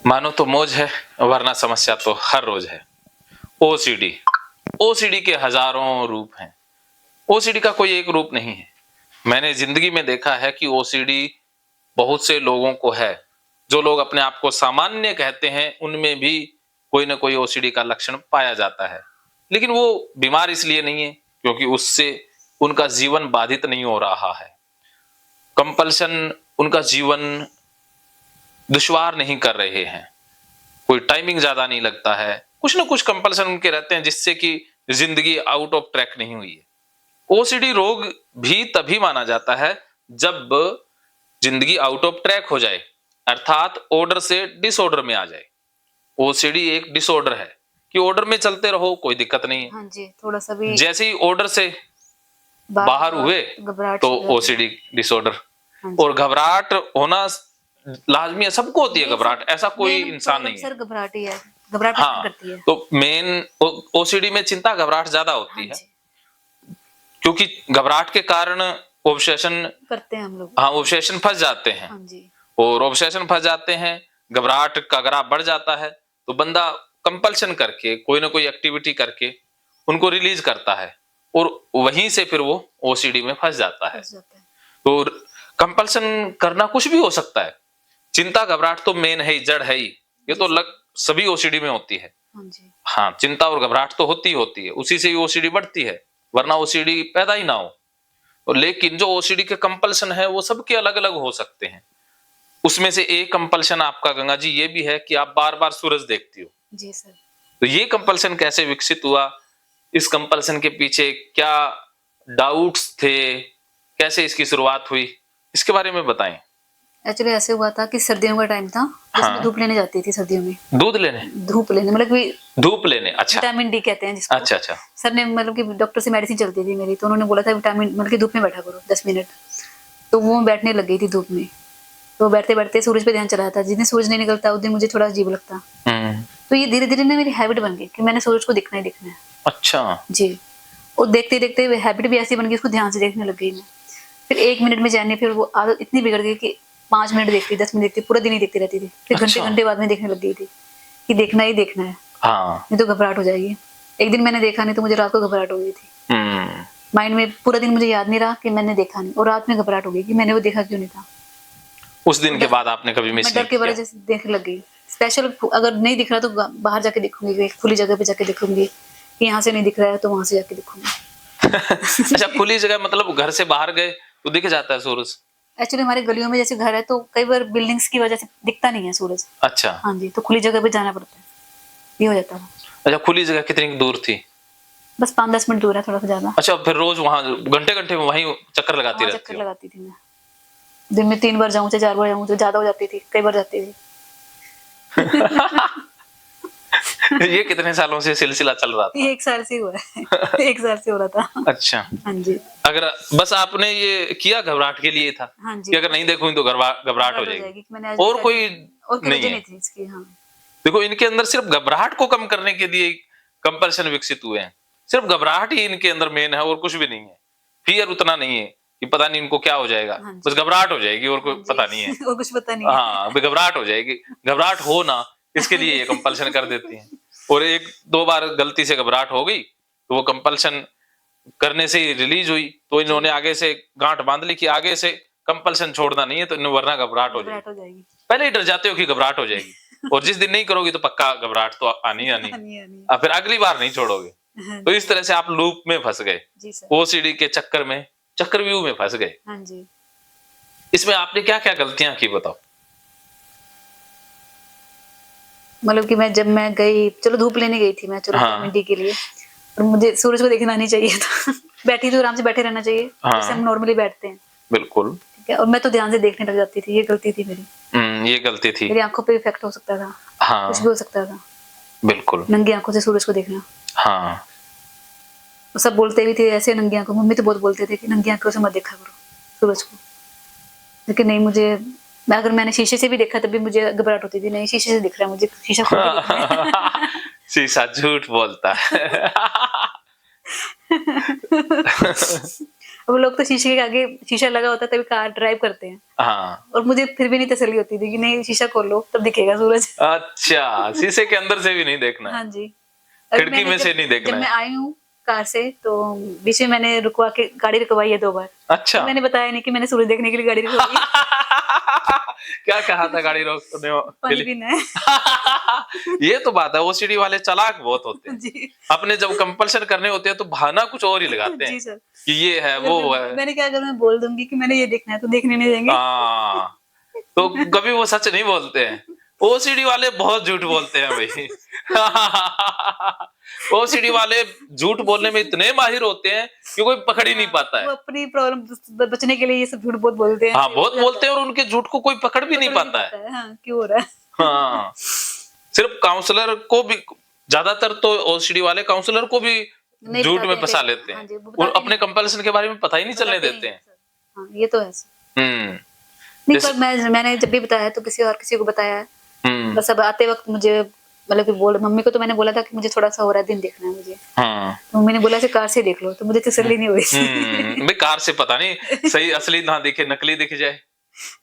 मानो तो मौज है, वरना समस्या तो हर रोज है। ओसीडी, ओसीडी के हजारों रूप हैं। ओसीडी का कोई एक रूप नहीं है। मैंने जिंदगी में देखा है कि ओसीडी बहुत से लोगों को है। जो लोग अपने आप को सामान्य कहते हैं, उनमें भी कोई ना कोई ओसीडी का लक्षण पाया जाता है। लेकिन वो बीमार इसलिए नहीं है क्योंकि उससे उनका जीवन बाधित नहीं हो रहा है। कंपल्सन उनका जीवन दुश्वार नहीं कर रहे हैं। कोई टाइमिंग ज्यादा नहीं लगता है। कुछ ना कुछ कंपल्सन उनके रहते हैं जिससे कि जिंदगी आउट ऑफ ट्रैक नहीं हुई है। ओसीडी रोग भी तभी माना जाता है जब जिंदगी आउट ऑफ ट्रैक हो जाए, अर्थात ऑर्डर से डिसऑर्डर में आ जाए। ओसीडी एक डिसऑर्डर है कि ऑर्डर में चलते रहो, कोई दिक्कत नहीं है। हाँ जी, थोड़ा सा भी जैसे ही ऑर्डर से बाहर हुए तो ओसीडी डिसऑर्डर। और घबराहट होना लाजमी है, सबको होती है घबराहट, ऐसा कोई इंसान नहीं है। सर घबराहट ही है, घबराहट हाँ, करती है। तो मेन ओसीडी में चिंता घबराहट ज्यादा होती है, क्योंकि घबराहट के कारण ऑब्सेशन करते हैं हम लोग। हाँ, ऑब्सेशन फंस जाते हैं। हाँ जी। और ऑब्सेशन फंस जाते हैं, घबराहट का ग्राफ बढ़ जाता है, तो बंदा कंपल्शन करके कोई ना कोई एक्टिविटी करके उनको रिलीज करता है और वहीं से फिर वो ओसीडी में फंस जाता है। तो कंपल्सन करना कुछ भी हो सकता है। चिंता घबराहट तो मेन है, जड़ है ही। ये तो सभी ओसीडी में होती है। हाँ, चिंता और घबराहट तो होती है, उसी से ही ओसीडी बढ़ती है, वरना ओसीडी पैदा ही ना हो। और लेकिन जो ओसीडी के कंपल्सन है वो सबके अलग अलग हो सकते हैं। उसमें से एक कंपल्सन आपका गंगा जी ये भी है कि आप बार बार सूरज देखती हो। जी सर। तो ये कंपल्सन कैसे विकसित हुआ, इस कंपल्सन के पीछे क्या डाउट्स थे, कैसे इसकी शुरुआत हुई, इसके बारे में बताएं। एक्चुअली ऐसे हुआ था कि सर्दियों का टाइम था। हाँ। धूप लेने जाती थी सर्दियों में। दूध लेने? धूप लेने मतलब कि धूप लेने। अच्छा, विटामिन डी कहते हैं जिसको। अच्छा अच्छा। सर ने मतलब कि डॉक्टर से मेडिसिन चलती थी मेरी, तो उन्होंने बोला था विटामिन मतलब कि धूप में बैठा करो 10 मिनट। तो वो बैठने लग गई थी धूप में। तो बैठते बैठते सूरज पे ध्यान चला था। जिस दिन सूरज नहीं निकलता उस दिन मुझे थोड़ा अजीब लगता। तो ये धीरे धीरे ना मेरी हैबिट बन गई कि मैंने सूरज को देखना ही देखना है। अच्छा जी। और देखते देखते हैबिट भी ऐसी बन गई, उसको ध्यान से देखने लग गई मैं। फिर 1 मिनट में जाने, फिर वो आदत इतनी बिगड़ गई कि 5 मिनट देखती, 10 मिनट देखती, पूरा दिन ही देखती रहती थी। फिर घंटे घंटे बाद में देखने लग गई थी कि देखना ही देखना है। हाँ। नहीं तो घबराहट हो जाएगी। एक दिन मैंने देखा नहीं तो मुझे रात को घबराहट हो गई थी। माइंड में पूरा दिन मुझे याद नहीं रहा कि मैंने देखा नहीं, और रात में घबराहट हो गई कि मैंने वो देखा क्यों नहीं था। उस दिन के बाद आपने कभी मिस नहीं किया? मैं डर के वजह से देखने लग गई। स्पेशल अगर नहीं दिख रहा तो बाहर जाके देखूंगी, खुली जगह पे जाके देखूंगी कि यहाँ से नहीं दिख रहा है तो वहां से जाके देखूंगी। अच्छा, खुली जगह मतलब घर से बाहर गए तो दिख जाता है सूरज? एक्चुअली हमारे गलियों में जैसे घर है तो कई बार बिल्डिंग्स की वजह से दिखता नहीं है सूरज। अच्छा। हाँ जी, तो खुली जगह पे जाना पड़ता है, ये हो जाता है। अच्छा, खुली जगह कितनी दूर थी? बस 5-10 मिनट दूर है, थोड़ा सा ज्यादा। अच्छा, फिर रोज वहाँ घंटे घंटे में वहीं चक्कर लगाती रहती? चक्कर लगाती थी मैं। दिन में 3 बार जाऊं चाहे 4 बार जाऊं, तो ज्यादा हो जाती थी, कई बार जाती थी। ये कितने सालों से सिलसिला चल रहा था? ये 1 साल से हुआ है। 1 साल से हो रहा था। अच्छा। हाँ जी। अगर बस आपने ये किया घबराहट के लिए था? हाँ जी। कि अगर नहीं देखूंगी तो घबराहट हो जाएगी। और कोई नहीं है इसकी? हाँ। देखो, इनके अंदर सिर्फ घबराहट को कम करने के लिए कंपल्सन विकसित हुए हैं। सिर्फ घबराहट ही इनके अंदर मेन है और कुछ भी नहीं है। फियर उतना नहीं है कि पता नहीं इनको क्या हो जाएगा। हाँ, बस घबराहट हो जाएगी और कोई पता नहीं है। और कुछ पता नहीं है। हाँ, घबराहट हो जाएगी। घबराहट हो ना, इसके लिए ये कंपल्सन कर देती हैं। और 1-2 बार गलती से घबराहट हो गई तो वो कंपल्सन करने से ही रिलीज हुई, तो इन्होंने आगे से गांठ बांध ली कि आगे से कंपल्सन छोड़ना नहीं है, तो वरना घबराहट हो जाएगी। पहले ही डर जाते हो कि घबराहट हो जाएगी, और जिस दिन नहीं करोगे तो पक्का घबराहट तो आनी आनी। अब फिर अगली बार नहीं छोड़ोगे। तो इस तरह से आप लूप में फंस गए, ओसीडी के चक्कर में, चक्रव्यूह में फंस गए। हाँ जी। इसमें आपने क्या क्या गलतियां की बताओ? मतलब कि जब मैं गई, चलो धूप लेने गई थी मैं, चलो विटामिन डी के लिए, और मुझे सूरज को देखना नहीं चाहिए था। बैठी तो आराम से बैठे रहना चाहिए, जैसे हम नॉर्मली बैठते हैं। बिल्कुल ठीक है। और मैं तो ध्यान से देखने लग जाती थी, ये गलती थी मेरी। ये गलती थी, मेरी आंखों पे इफेक्ट हो सकता था। हाँ। कुछ भी हो सकता था। बिल्कुल। नंगी आंखों से सूरज को देखना। हाँ। सब बोलते भी थे ऐसे नंगी आंखों, मम्मी तो बहुत बोलते थे कि नंगी आंखों से मत देखा करो सूरज को, लेकिन नहीं, मुझे अगर मैंने शीशे से भी देखा तब भी मुझे घबराहट होती थी। नहीं, शीशे से दिख रहा है मुझे, शीशा खोल के देखना है। शीशा झूठ बोलता है। अब लोग तो शीशे के आगे शीशा लगा होता है तभी कार ड्राइव करते हैं। हाँ, और मुझे फिर भी नहीं तसल्ली होती थी कि नहीं शीशा खोल लो तब दिखेगा सूरज। अच्छा, शीशे के अंदर से भी नहीं देखना है, हाँ जी। खिड़की में से नहीं देखना जब है। मैं आई हूँ कार से तो बीच में मैंने रुकवा के गाड़ी रुकवाई है 2 बार। अच्छा। तो मैंने बताया नहीं कि मैंने सूरज देखने के लिए गाड़ी रुकवाई है। क्या कहा था गाड़ी रोकने के पानी लिए? पीना है। ये तो बात है, ओसीडी वाले चालाक बहुत होते हैं। जी। अपने जब कंपल्शन करने होते हैं तो बहाना कुछ और ही लगाते हैं जी सर। कि ये है वो है। मैंने क्या, अगर मैं बोल दूंगी कि मैंने ये देखना है तो देखने नहीं देंगे। हाँ, तो कभी वो सच नहीं बोलते हैं। ओसीडी वाले बहुत झूठ बोलते हैं भाई। ओसीडी वाले झूठ बोलने में इतने माहिर होते हैं कि कोई पकड़ ही नहीं पाता है। वो अपनी प्रॉब्लम बचने के लिए ये सब झूठ बहुत बोलते हैं। हाँ, बहुत बोलते हैं और उनके झूठ को कोई पकड़ भी नहीं पाता है। हाँ, क्यों हो रहा है। हाँ, सिर्फ काउंसलर को भी, ज्यादातर तो ओसीडी वाले काउंसलर को भी झूठ में फंसा लेते हैं और अपने कंपल्सन के बारे में पता ही नहीं चलने देते हैं। हाँ, ये तो है। नहीं, पर मैंने जब भी बताया तो किसी को बताया है। बस अब आते वक्त मुझे मतलब कि मम्मी को तो मैंने बोला था कि मुझे थोड़ा सा हो रहा है, दिन देखना है मुझे। हाँ। तो मम्मी ने बोला से कार से देख लो, तो मुझे तसल्ली नहीं हुई। भाई कार से पता नहीं सही असली ना दिखे नकली दिख जाए,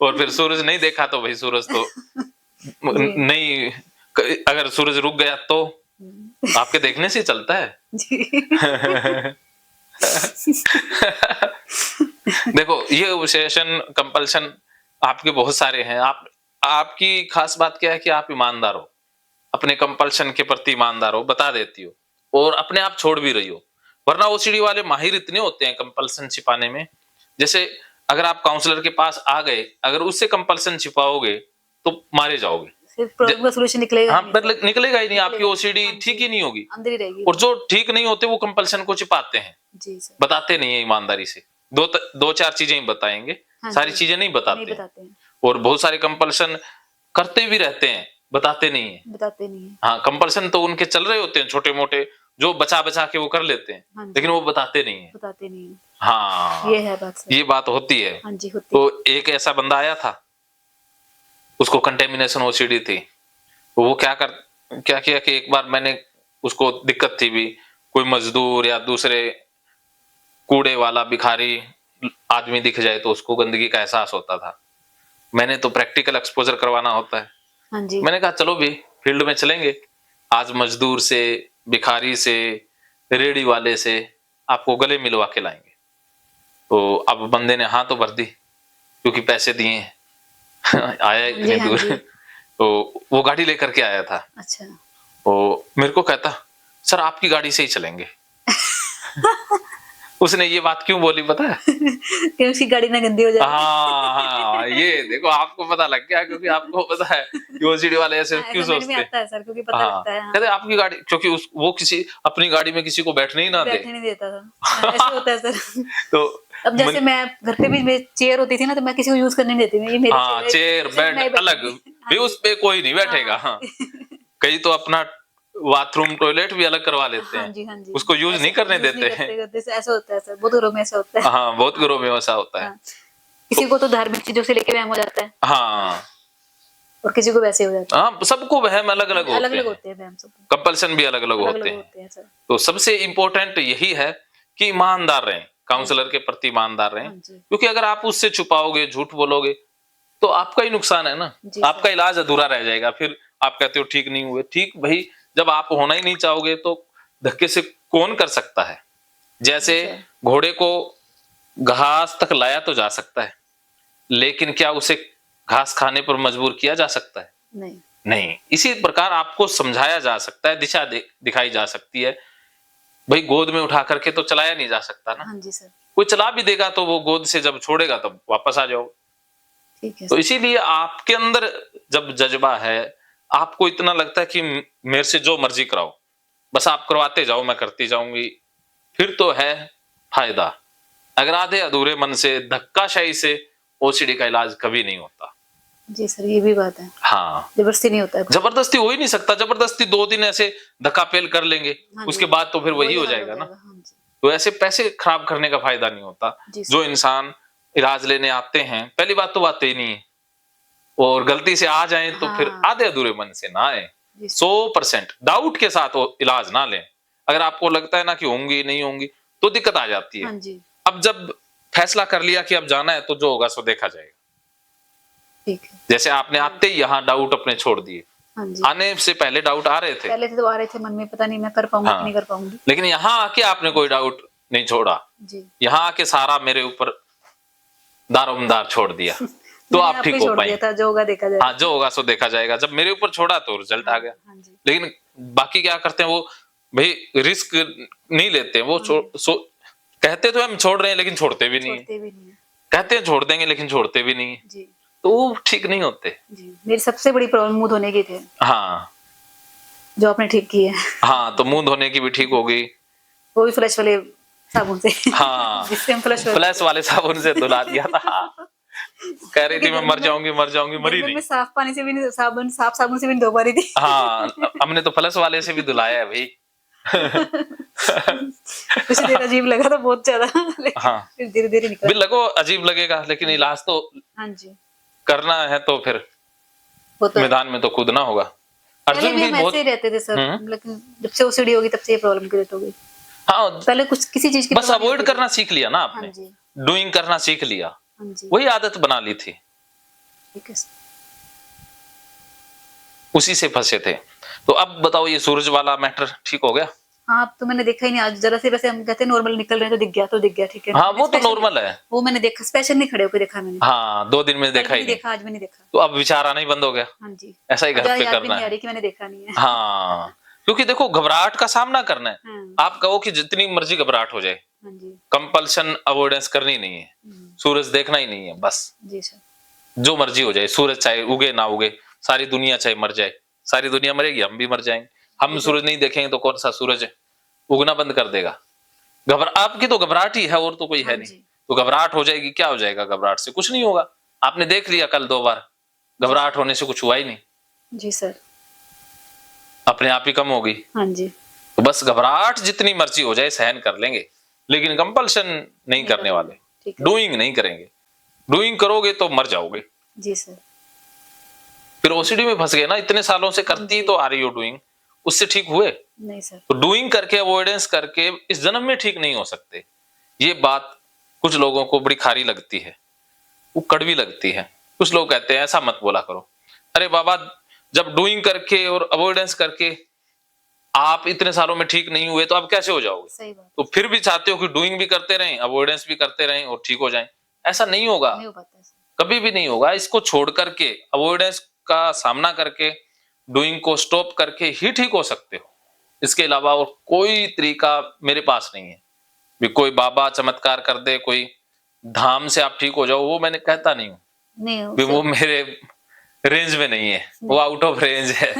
और फिर सूरज नहीं देखा तो भाई सूरज तो नहीं, अगर सूरज रुक गया तो आपके देखने से चलता है। देखो, ये ऑब्सेशन कंपल्शन आपके बहुत सारे हैं। आपकी खास बात क्या है कि आप ईमानदार हो, अपने कंपल्शन के प्रति ईमानदार हो, बता देती हो और अपने आप छोड़ भी रही हो। वरना ओसीडी वाले माहिर इतने होते हैं कंपल्सन छिपाने में। जैसे अगर आप काउंसलर के पास आ गए, अगर उससे कंपल्सन छिपाओगे तो मारे जाओगे, प्रॉब्लम का सॉल्यूशन निकलेगा। हाँ, मतलब निकलेगा ही नहीं, आपकी ओसीडी ठीक ही नहीं होगी, अंदर ही रहेगी। और जो ठीक नहीं होते वो कंपल्सन को छिपाते हैं। जी सर। बताते नहीं है ईमानदारी से। दो चार चीजें ही बताएंगे, सारी चीजें नहीं बताते हैं। और बहुत सारे कंपल्सन करते भी रहते हैं, बताते नहीं है। हाँ, कंपल्सन तो उनके चल रहे होते हैं छोटे मोटे, जो बचा बचा के वो कर लेते हैं, लेकिन वो बताते नहीं है। हाँ, ये है बात। ये बात होती है। हाँ जी, होती है। तो एक ऐसा बंदा आया था, उसको कंटेमिनेशन ओसीडी थी। तो वो क्या किया कि एक बार मैंने, उसको दिक्कत थी भी, कोई मजदूर या दूसरे कूड़े वाला भिखारी आदमी दिख जाए तो उसको गंदगी का एहसास होता था। मैंने तो प्रैक्टिकल एक्सपोजर करवाना होता है। हाँ जी। मैंने कहा चलो भी फील्ड में चलेंगे, आज मजदूर से, भिखारी से, रेडी वाले से आपको गले मिलवा के लाएंगे। तो अब बंदे ने हाँ तो भर दी, क्योंकि पैसे दिए हैं। आया इतनी दूर। तो वो गाड़ी लेकर के आया था। अच्छा। तो मेरे को कहता, सर आपकी गाड़ी से ही चलेंगे। उसने ये बात क्यों बोली पता है? कि उसकी गाड़ी ना गंदी हो जाए। हाँ, ये देखो आपको पता लग गया, क्योंकि आपको पता है कि ओसीडी वाले ऐसे क्यों सोचते हैं। आता है सर, क्योंकि पता लगता है। कहते आपकी गाड़ी, क्योंकि वो किसी अपनी गाड़ी में किसी को बैठने ही ना दे। बैठने नहीं देता था। ऐसे होता है सर। तो अब जैसे मैं घर पे भी चेयर होती थी ना, तो मैं किसी को यूज करने नहीं देती। ये मेरी हाँ, चेयर बेड अलग भी, उस पे कोई नहीं बैठेगा। हाँ, कई तो अपना बाथरूम टॉयलेट भी अलग करवा लेते हैं। हाँ जी, हाँ जी। उसको यूज नहीं करने देते हैं। ऐसा होता है सर, बहुत घरों में ऐसा होता है। हाँ, बहुत घरों में ऐसा होता है। किसी को तो धार्मिक चीजों से लेके वहम हो जाता है। हाँ, और किसी को वैसे हो जाता है। हाँ, सबको वहम अलग अलग होते हैं वहम, कंपल्सन भी अलग अलग होते हैं। तो सबसे इम्पोर्टेंट यही है कि ईमानदार रहें, काउंसलर के प्रति ईमानदार रहें, क्योंकि अगर आप उससे छुपाओगे, झूठ बोलोगे तो आपका ही नुकसान है ना, आपका इलाज अधूरा रह जाएगा। फिर आप कहते हो ठीक नहीं हुए। ठीक भाई, जब आप होना ही नहीं चाहोगे तो धक्के से कौन कर सकता है? जैसे घोड़े को घास तक लाया तो जा सकता है, लेकिन क्या उसे घास खाने पर मजबूर किया जा सकता है? नहीं। इसी प्रकार आपको समझाया जा सकता है, दिशा दिखाई जा सकती है। भाई गोद में उठा करके तो चलाया नहीं जा सकता ना। हाँ जी सर। कोई चला भी देगा तो वो गोद से जब छोड़ेगा तब वापस आ जाओ। ठीक है। तो इसीलिए आपके अंदर जब जज्बा है, आपको इतना लगता है कि मेरे से जो मर्जी कराओ, बस आप करवाते जाओ, मैं करती जाऊंगी, फिर तो है फायदा। अगर आधे अधूरे मन से, धक्काशाही से ओसीडी का इलाज कभी नहीं होता। जी सर, ये भी बात है। हाँ, जबरदस्ती नहीं होता है। जबरदस्ती हो ही नहीं सकता। जबरदस्ती 2 दिन ऐसे धक्का पेल कर लेंगे, उसके बाद तो फिर वही हो जाएगा ना। तो ऐसे पैसे खराब करने का फायदा नहीं होता। जो इंसान इलाज लेने आते हैं, पहली बात तो आते ही नहीं है, और गलती से आ जाएं तो फिर आधे अधूरे मन से ना आए। 100% डाउट के साथ वो इलाज ना लें। अगर आपको लगता है ना कि होंगी नहीं होंगी तो दिक्कत आ जाती है। अब जब फैसला कर लिया कि अब जाना है तो जो होगा सो देखा जाएगा। ठीक है। जैसे आपने आते ही यहाँ डाउट अपने छोड़ दिए। हाँ जी। आने से पहले डाउट आ रहे थे? पहले तो आ रहे थे मन में, पता नहीं मैं कर पाऊंगी कि नहीं कर पाऊंगी। लेकिन यहाँ आके आपने कोई डाउट नहीं छोड़ा जी। यहाँ आके सारा मेरे ऊपर दारोमदार छोड़ दिया तो आप ठीक हो पाए। जो होगा देखा जाएगा। हाँ, जो होगा सो देखा जाएगा। जब मेरे ऊपर छोड़ा तो रिजल्ट आ गया। लेकिन बाकी क्या करते हैं वो, भाई रिस्क नहीं लेते वो। कहते तो हम छोड़ रहे हैं लेकिन छोड़ते भी नहीं है। कहते हैं छोड़ देंगे लेकिन छोड़ते भी नहीं है। तो वो ठीक नहीं होते। जी। मेरी सबसे बड़ी प्रॉब्लम मुंह धोने की थी। हाँ, जो आपने ठीक की है। हाँ, तो मुंह धोने की भी ठीक हो गई, वो भी फ्लैश वाले साबुन से। हाँ, जिससे हम फ्लैश वाले साबुन से धुला दिया था। कह रही थी मैं मर जाऊंगी मरी नहीं। मैं साफ पानी से भी नहीं, साफ साबुन से भी नहीं धो पा रही थी। हाँ, हमने तो फ्लैश वाले से भी धुलाया है भाई। कुछ देर अजीब लगा था बहुत ज्यादा, हाँ, फिर धीरे धीरे निकला। लगो अजीब लगेगा लेकिन इलाज तो हाँ जी करना है, तो फिर मैदान में तो कूदना होगा। अर्जुन भी बहुत ऐसे ही रहते थे सर, लेकिन जब से ओसीडी होगी तब से ये प्रॉब्लम क्रिएट हो गई। हाँ, पहले कुछ किसी चीज की बस अवॉइड करना सीख लिया ना आपने। डूइंग करना सीख लिया, वही आदत बना ली थी, उसी से फंसे थे। तो अब बताओ ये सूरज वाला मैटर ठीक हो गया? हाँ, अब तो मैंने देखा ही नहीं आज जरा से। वैसे हम कहते हैं नॉर्मल निकल रहे हैं तो दिख गया ठीक है। हाँ, वो तो नॉर्मल है। वो मैंने देखा, स्पेशल नहीं खड़े होकर देखा मैंने। हाँ, 2 दिन में देखा ही नहीं। आज भी नहीं देखा। तो अब विचार आना ही बंद हो गया। हाँ जी, ऐसा ही घर पे करना है। कि मैंने देखा नहीं है। हाँ, क्योंकि देखो घबराहट का सामना करना है। आप कहो कि जितनी मर्जी घबराहट हो जाए, कंपल्शन अवॉइडेंस करनी नहीं है, सूरज देखना ही नहीं है बस। जी सर, जो मर्जी हो जाए, सूरज चाहे उगे ना उगे, सारी दुनिया चाहे मर जाए, सारी दुनिया मरेगी, हम भी मर जाएंगे। हम सूरज नहीं देखेंगे तो कौन सा सूरज उगना बंद कर देगा? आपकी तो घबराहट ही है और तो कोई है नहीं। तो घबराहट हो जाएगी, क्या हो जाएगा? घबराहट से कुछ नहीं होगा। आपने देख लिया कल 2 बार, घबराहट होने से कुछ हुआ ही नहीं। जी सर, अपने आप ही कम होगी। हाँ जी। तो बस घबराहट जितनी मर्जी हो जाए सहन कर लेंगे, लेकिन कंपल्शन नहीं करने वाले, डूइंग नहीं करेंगे। डूइंग करोगे तो मर जाओगे। जी सर। फिर ओसीडी में फंस गए ना, इतने सालों से करती तो आ रही हो डूइंग, उससे ठीक हुए नहीं सर। तो डूइंग करके अवॉइडेंस करके इस जन्म में ठीक नहीं हो सकते। ये बात कुछ लोगों को बड़ी खारी लगती है, वो कड़वी लगती है। कुछ लोग कहते हैं ऐसा मत बोला करो। अरे बाबा, जब डूइंग करके और अवॉइडेंस करके आप इतने सालों में ठीक नहीं हुए तो आप कैसे हो जाओगे? सही बात। तो फिर भी चाहते हो कि डूइंग भी करते रहें, अवॉइडेंस भी करते रहें और ठीक हो जाएं। ऐसा नहीं होगा, नहीं हो पाता, कभी भी नहीं होगा। इसको छोड़ करके, अवॉइडेंस का सामना करके, डूइंग को स्टॉप करके ही ठीक हो सकते हो। इसके अलावा और कोई तरीका मेरे पास नहीं है। भी कोई बाबा चमत्कार कर दे, कोई धाम से आप ठीक हो जाओ, वो मैंने कहता नहीं हूँ। वो मेरे रेंज में नहीं है, वो आउट ऑफ रेंज है।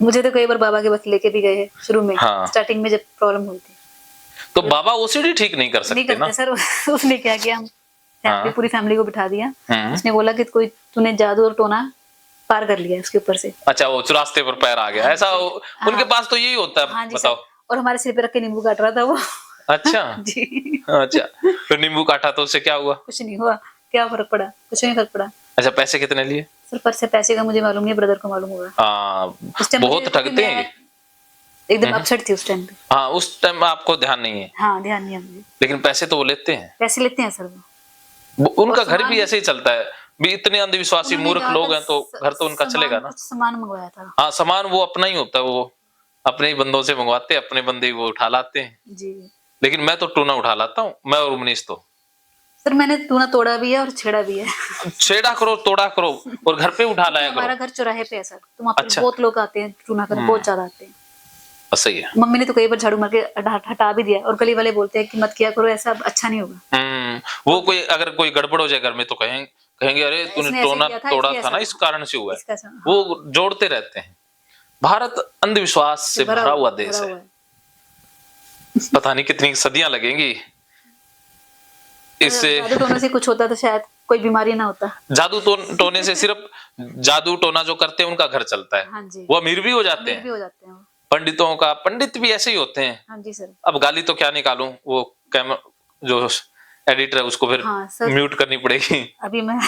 मुझे तो कई बार बाबा के पास लेके भी गए हैं शुरू में। हाँ। स्टार्टिंग में जब प्रॉब्लम हुई थी तो बाबा ओसीडी ठीक नहीं कर सकते ना सर। उसने क्या किया, हम पूरी फैमिली को बिठा दिया। उसने बोला कि कोई तूने जादू और टोना पार कर लिया उसके ऊपर से। अच्छा, वो रास्ते पर पैर आ गया। ऐसा उनके पास तो यही होता है। बताओ। और हमारे सिर पे रख के नींबू काट रहा था वो। अच्छा जी। अच्छा, फिर नींबू काटा तो उससे क्या हुआ? कुछ नहीं हुआ। क्या फर्क पड़ा? कुछ नहीं फर्क पड़ा। अच्छा, पैसे कितने लिए? सर पैसे का मुझे मालूम नहीं, ब्रदर को मालूम होगा। बहुत ठगते हैं, एकदम अपसेट थी उस टाइम पे। हाँ, उस टाइम आपको ध्यान नहीं है। हाँ, ध्यान नहीं है मुझे। लेकिन पैसे तो वो लेते हैं। पैसे लेते हैं सर वो। उनका घर भी ऐसे ही चलता है। भी इतने अंधविश्वासी मूर्ख लोग हैं तो घर तो उनका चलेगा ना। सामान मंगवाया था। हाँ, सामान वो अपना ही होता है, वो अपने ही बंदों से मंगवाते हैं, अपने बंदे वो उठा लाते हैं जी। लेकिन मैं तो टूना उठा लाता हूँ, मैं और उमनीश तो। सर मैंने टूना तोड़ा भी है और छेड़ा भी है। छेड़ा करो, तोड़ा करो और घर पे उठा लाया करो। हमारा घर चौराहे पे है सर, तो वहाँ पे बहुत लोग आते हैं टूना करने, बहुत ज्यादा आते हैं। सही है। मम्मी ने तो कई बार झाड़ू मार के हटा भी दिया, और गली वाले बोलते हैं कि मत किया करो, ऐसा अच्छा नहीं होगा। वो कोई अगर कोई गड़बड़ हो जाए घर में तो कहेंगे अरे तूने टोना तोड़ा था ना, इस कारण से हुआ है। वो जोड़ते रहते हैं। भारत अंधविश्वास से भरा हुआ देश है। पता नहीं कितनी सदियां लगेंगी इससे। जादू टोने से कुछ होता तो शायद कोई बीमारी ना होता। जादू टोने से सिर्फ जादू टोना जो करते हैं उनका घर चलता है। हाँ जी। वो अमीर भी हो जाते हैं। पंडितों का, पंडित भी ऐसे ही होते हैं। हाँ जी सर। अब गाली तो क्या निकालूं, वो जो एडिटर है उसको फिर म्यूट करनी पड़ेगी अभी मैं।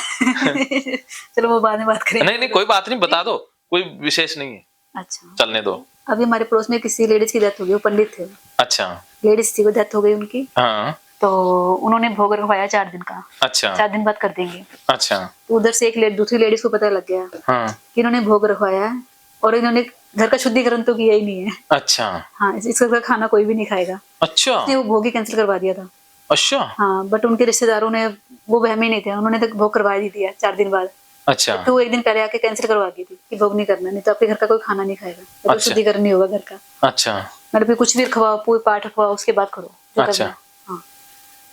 चलो वो बाद में बात करेंगे। नहीं कोई बात नहीं, बता दो, कोई विशेष नहीं है। अच्छा, चलने दो। अभी हमारे पड़ोस में किसी लेडीज की डेथ हो गई, वो पंडित थे। अच्छा, लेडीज थी, वो डेथ हो गई उनकी। हाँ, तो उन्होंने भोग रखवाया 4 दिन का। अच्छा 4 दिन बाद कर देंगे। अच्छा तो उधर से दूसरी लेडीज को पता लग गया हाँ कि इन्होंने भोग रखवाया है और इन्होंने घर का शुद्धिकरण तो किया ही नहीं है। अच्छा हाँ, इसका खाना कोई भी नहीं खाएगा। अच्छा इसलिए वो भोग ही कैंसिल करवा दिया था। अच्छा हाँ, बट उनके रिश्तेदारों ने वो वहमी नहीं थे, उन्होंने तो भोग करवा ही दिया 4 दिन बाद। अच्छा तो वो एक दिन पहले आके कैंसिल करवा दी थी कि भोग नहीं करना, नहीं तो आपके घर का कोई खाना नहीं खाएगा, तो अच्छा। शुद्धिकरण नहीं होगा घर का। अच्छा मतलब भी कुछ भी खवाओ, पूरी पाठ खवाओ, उसके बाद करो जो अच्छा। करना है। हाँ,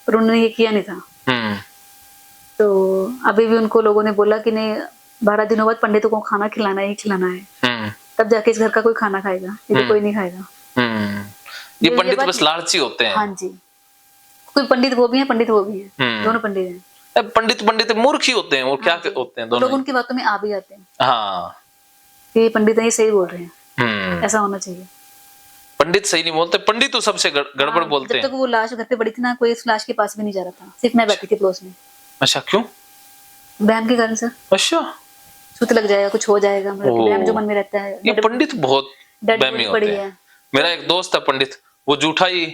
पर उन्होंने ये किया नहीं था। हम्म तो अभी भी उनको लोगों ने बोला कि नहीं 12 दिनों बाद पंडितों को खाना खिलाना ही खिलाना है, हम्म तब जाके इस घर का कोई खाना खाएगा, नहीं तो कोई नहीं खाएगा। हम्म ये पंडित बात- बस लालची होते हैं। हाँ जी, कोई पंडित वो भी है, पंडित वो भी है, दोनों पंडित हैं। अब पंडित पंडित मूर्ख ही होते हैं वो, क्या हाँ, होते हैं लोग दोनों। उनकी बातों में आ भी जाते हैं हाँ कि ये पंडित है, ये सही बोल रहे हैं, ऐसा होना चाहिए। पंडित सही नहीं बोलते, पंडित तो सबसे गड़बड़ हाँ, बोलते जब हैं। तक वो लाश घर पे पड़ी थी ना, कोई इस लाश के पास भी नहीं जा रहा था, सिर्फ मैं बैठी थी पड़ोस में। अच्छा क्यों? बहम के कारण सर, अच्छा छूत लग जाएगा, कुछ हो जाएगा, मतलब कि बहम जो मन में रहता है। ये पंडित बहुत डेड बहमी बॉडी होते पड़ी हैं। है। मेरा एक दोस्त है पंडित, वो जूठा ही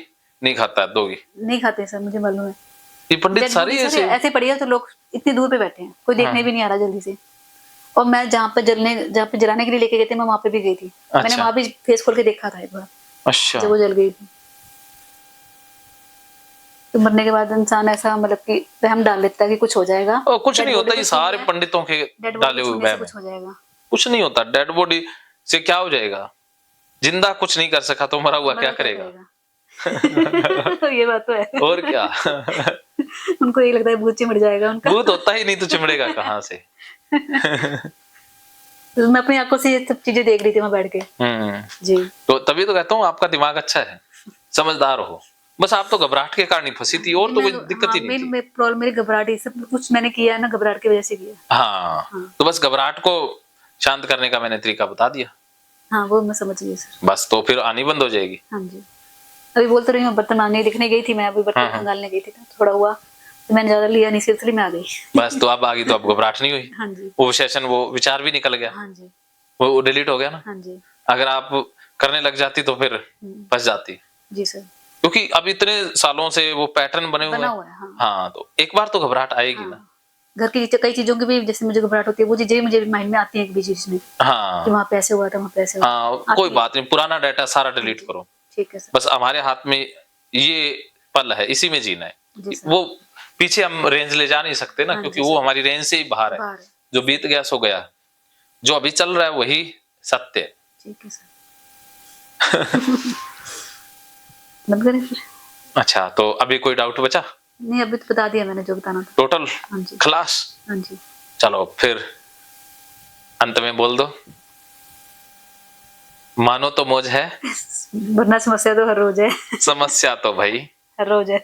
नहीं खाता, दोगी। नहीं खाते सर, मुझे मालूम है। ये पंडित डेड सारे बॉडी सर ऐसे। ऐसे पड़ी है तो लोग इतनी दूर पे बैठे हैं, कोई देखने भी नहीं आ रहा जल्दी से। और मैं जहाँ पे जलाने के लिए लेके गए थे, मैं वहां पे भी गई थी। मैंने अच्छा। वहां भी फेस खोल के देखा था एक बार, अच्छा जब वो जल गई थी। तो मरने के बाद इंसान ऐसा मतलब कि वहम डाल लेता है कि कुछ हो जाएगा। और कुछ Dead नहीं body होता, को ये सारे छूना है, पंडितों के dead body डाले को हुए छूने से वहम है। कुछ हो जाएगा। कुछ नहीं होता, डेड बॉडी से क्या हो जाएगा? जिंदा कुछ नहीं कर सका तो मरा हुआ क्या करेगा? तो ये बात तो है। और क्या। उनको ये लगता है भूत चिमड़ जाएगा उनका। भूत होता ही नहीं तो चिमड़ेगा कहाँ से। तो मैं अपनी आंखों से ये सब चीजें देख रही थी वहां बैठ के। जी, तो तभी तो कहता हूँ आपका दिमाग अच्छा है, समझदार हो। बस आप तो घबराहट के कारण ही फंसी थी, और तो कोई दिक्कत ही नहीं थी। प्रॉब्लम मेरी घबराहट, ये सब कुछ मैंने किया है ना घबराहट की वजह से किया। हाँ तो बस घबराहट को शांत करने का मैंने तरीका बता दिया। हाँ, वो मैं समझ गई सर। बस तो फिर आनी बंद हो जाएगी। हाँ जी, अभी बोलते रही हूँ, बर्तन मांगने दिखने गई थी मैं, अभी बर्तन खंगालने गई थी, थोड़ा हुआ तो मैंने ज्यादा लिया नहीं, सिलसिले में आ गई। बस तो अब आ गई तो अब घबराहट नहीं हुई। हाँ जी, वो सेशन, वो विचार भी निकल गया। हाँ जी, वो डिलीट हो गया ना। हाँ जी, अगर आप करने लग जाती तो फिर फंस जाती, जी सर। क्योंकि अब इतने सालों से वो पैटर्न बने हुए बना हैं। हुआ है। हाँ, हाँ तो एक बार तो घबराहट आएगी ना। घर की कई चीजों की भी जैसे मुझे घबराहट होती है, वो चीजें मुझे माइंड में आती हैं एक बीच बीच में कि हाँ वहाँ पे ऐसे हुआ था, वहाँ पे ऐसे हुआ था। हाँ कोई बात नहीं, पुराना डाटा सारा डिलीट करो। ठीक है सर। बस हमारे हाथ में ये पल है, इसी में जीना है। जी सर। वो पीछे हम रेंज ले जा नहीं सकते ना, हाँ क्योंकि जी वो सर। हमारी रेंज से ही बाहर है। बाहर है। जो बीत गया सो गया, जो अभी चल रहा है वही सत्य है। ठीक है सर। बंद करें फिर? अच्छा, तो अभी कोई डाउट बचा? नहीं, अभी तो बता दिया मैंने जो बताना था। टोटल हाँ जी, खलास। हाँ जी। चलो फिर अंत में बोल दो, मानो तो मौज है, वरना समस्या तो हर रोज है। समस्या तो भाई हर रोज है।